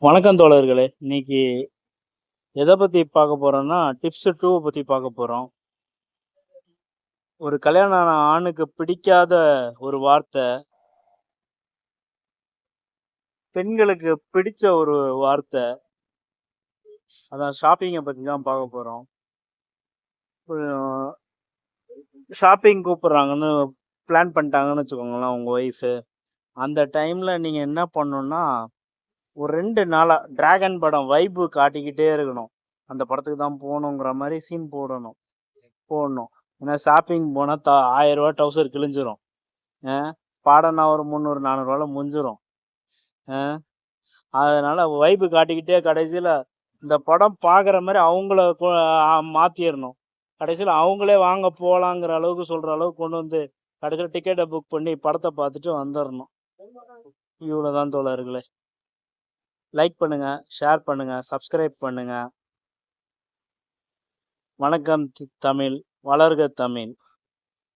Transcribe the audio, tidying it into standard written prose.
வணக்கம் தோழர்களே. இன்னைக்கு எதை பத்தி பார்க்க போறோம்னா, டிப்ஸ் 2 பத்தி பார்க்க போறோம். ஒரு கல்யாணம் ஆன ஆணுக்கு பிடிக்காத ஒரு வார்த்தை, பெண்களுக்கு பிடிச்ச ஒரு வார்த்தை. அதான் ஷாப்பிங்க பத்தி தான் பார்க்க போறோம். ஷாப்பிங் கூப்பிடுறாங்கன்னு பிளான் பண்ணிட்டாங்கன்னு வச்சுக்கோங்களேன் உங்க ஒய்ஃபு. அந்த டைம்ல நீங்க என்ன பண்ணணும்னா, ஒரு 2 நாளா டிராகன் படம் வைபு காட்டிக்கிட்டே இருக்கணும். அந்த படத்துக்கு தான் போகணுங்கிற மாரி சீன் போடணும். ஏன்னா ஷாப்பிங் போனா ரூ. 1000 டவுசர் கிழிஞ்சிரும். பாடம்னா ஒரு 300, 400 முடிஞ்சிரும். அதனால வைப்பு காட்டிக்கிட்டே கடைசியில் இந்த படம் பார்க்குற மாதிரி அவங்கள மாற்றிடணும். கடைசியில் அவங்களே வாங்க போகலாங்கிற அளவுக்கு சொல்கிற அளவுக்கு கொண்டு வந்து கடைசியில் டிக்கெட்டை புக் பண்ணி படத்தை பார்த்துட்டு வந்துடணும். இவ்வளோ தான் தோழர்களே. லைக் பண்ணுங்கள், ஷேர் பண்ணுங்கள், சப்ஸ்கிரைப் பண்ணுங்கள். வணக்கம் தமிழ், வளர்க தமிழ்.